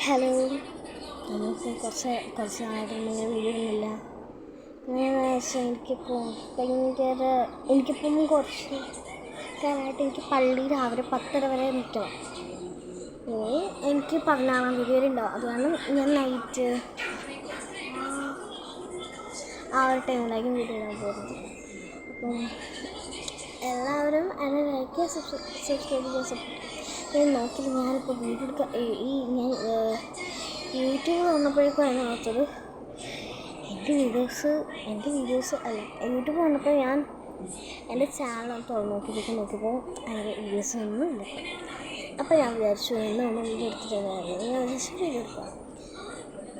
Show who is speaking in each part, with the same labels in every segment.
Speaker 1: Hello, നമുക്ക് കുറച്ച് നാളായിട്ട് വീഡിയോ ഒന്നുമില്ല. എങ്ങനെയാണെന്ന് വെച്ചാൽ എനിക്കിപ്പം കുറച്ച് കാലമായിട്ട് എനിക്ക് പള്ളി രാവിലെ 10:30 വരെ നിൽക്കണം. എനിക്ക് 14-ാം തീയതി വരെ ഉണ്ടാവും. അത് കാരണം ഞാൻ നൈറ്റ് ആ ഒരു ടൈമിലായിരിക്കും വീഡിയോ ഇടാൻ പോകുന്നത്. അപ്പം എല്ലാവരും എന്നെ ലൈക്ക് ചെയ്യുക, സബ്സ്ക്രൈബ് ചെയ്യുക, സപ്പോർട്ട്. ഞാൻ നോക്കില്ല, ഞാനിപ്പോൾ വീഡിയോ എടുക്കുക ഞാൻ യൂട്യൂബ് വന്നപ്പോഴേക്കും അതിനകത്തൊരു എൻ്റെ വീഡിയോസ് അല്ല, യൂട്യൂബ് വന്നപ്പോൾ ഞാൻ എൻ്റെ ചാനൽ നോക്കിയപ്പോൾ അതിൻ്റെ വീഡിയോസൊന്നും ഇല്ല. അപ്പോൾ ഞാൻ വിചാരിച്ചു ഒന്ന് വീഡിയോ എടുത്തിട്ടുണ്ടായിരുന്നു. ഞാൻ വിചാരിച്ചു വീഡിയോ എടുക്കാം.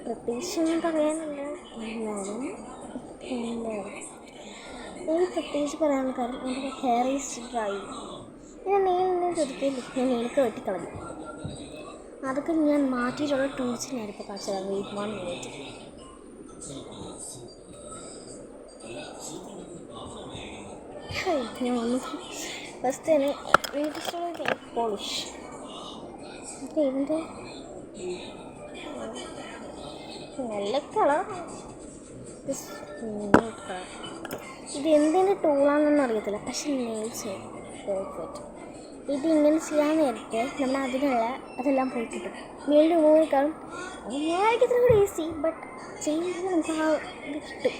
Speaker 1: പ്രത്യേകിച്ചൊന്നും പറയാനില്ല. എന്നാലും എനിക്ക് പ്രത്യേകിച്ച് പറയാനുള്ള കാര്യം, എൻ്റെ ഹെയർ ഈസ് ഡ്രൈ. ഞാൻ നെയിലൊക്കെ വെട്ടിക്കളഞ്ഞു. അതൊക്കെ ഞാൻ മാറ്റിയിട്ടുള്ള ടൂൾസ് ഞാനിപ്പോൾ കാണിച്ചു തരാം. Wait 1 minute. ഞാൻ വന്നു ഫസ്റ്റ് തന്നെ വീട്ടിൽ പോളിഷ്. അപ്പോൾ ഇതിൻ്റെ നല്ല കളർ, ഇത് എന്തിൻ്റെ ടൂളാണെന്നൊന്നും അറിയത്തില്ല, പക്ഷെ നെയിൽസ് പെർഫെക്റ്റ്. ഇതിങ്ങനെ ചെയ്യാൻ നേരത്തെ നമ്മൾ അതെല്ലാം പോയി കിട്ടും. മേളിൽ പോയിക്കാളും ഇത്ര കൂടി ഈസി, ബട്ട് ചെയ്യുമ്പോൾ നമുക്ക് ആ ഇത് കിട്ടും.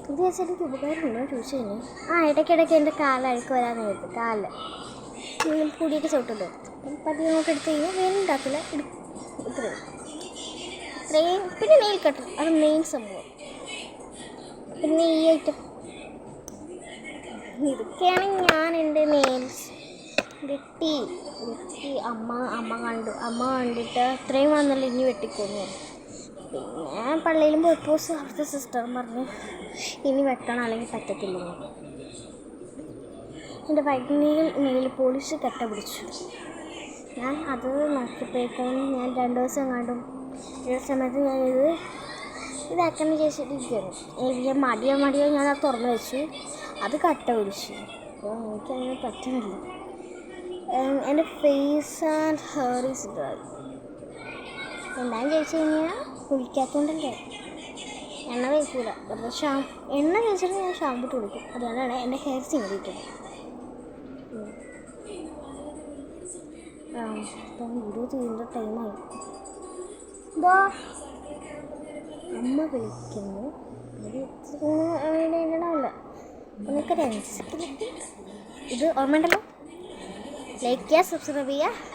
Speaker 1: ഇത് വെച്ചാൽ എനിക്ക് ഉപകാരമുണ്ടോ ചോദിച്ചു കഴിഞ്ഞാൽ ഇടയ്ക്കിടയ്ക്ക് എൻ്റെ കാലഴുക്ക് വരാൻ നേരത്ത് പൊടിയൊക്കെ ചവിട്ടുണ്ടോ, അപ്പം പതിയെ നമുക്ക് എടുത്ത് കഴിഞ്ഞാൽ വേനുണ്ടാക്കില്ല, ഇത്രയും. പിന്നെ നെയിൽ കട്ടർ, അത് മെയിൻ സംഭവം. പിന്നെ ഈ ഐറ്റം, ഇതൊക്കെയാണ് ഞാൻ എൻ്റെ നെയിൽസ് വെട്ടി അമ്മ കണ്ടിട്ട് ഇത്രയും വന്നല്ലോ ഇനി വെട്ടിക്കൊന്നു. പിന്നെ പള്ളിയിലും പോയപ്പോൾ അവിടുത്തെ സിസ്റ്റർ പറഞ്ഞു ഇനി വെട്ടണം, അല്ലെങ്കിൽ പറ്റത്തില്ലെന്ന്. എൻ്റെ വൈറ്റ് നെയിൽ പോളിഷ് കട്ട പിടിച്ചു. ഞാൻ അത് നോക്കിയപ്പോഴേക്കും ഞാൻ 2 ദിവസം കണ്ടും സമയത്ത് ഞാനിത് ഇതാക്കാൻ വിചാരിച്ചിട്ടിരിക്കുകയാണ്. മടിയോ ഞാൻ അത് തുറന്നു വെച്ചു, അത് കട്ട പിടിച്ചു. അപ്പോൾ എനിക്കങ്ങനെ പറ്റുന്നില്ല. എൻ്റെ face and hair is dry. എന്താണെന്ന് ചോദിച്ചു കഴിഞ്ഞാൽ കുളിക്കാത്തതുകൊണ്ടല്ലേ, എണ്ണ തേക്കില്ല. എണ്ണ തേച്ചിട്ട് ഞാൻ ഷാമ്പു ഇട്ട് കുളിക്കും. അതുകൊണ്ടാണ് എൻ്റെ ഹെയർ സിങ്ങിരിക്കുന്നത്. ഇപ്പം വീഡിയോ ചെയ്യുന്ന ടൈമായി. അമ്മ വിളിക്കുന്നു. എണ്ണമില്ല, നിങ്ങൾക്ക് 2 സെക്കൻഡ്. ഇത് ഓർമ്മ ഉണ്ടല്ലോ, ലൈക്ക് ചെയ്യുക, സബ്സ്ക്രൈബ് ചെയ്യുക.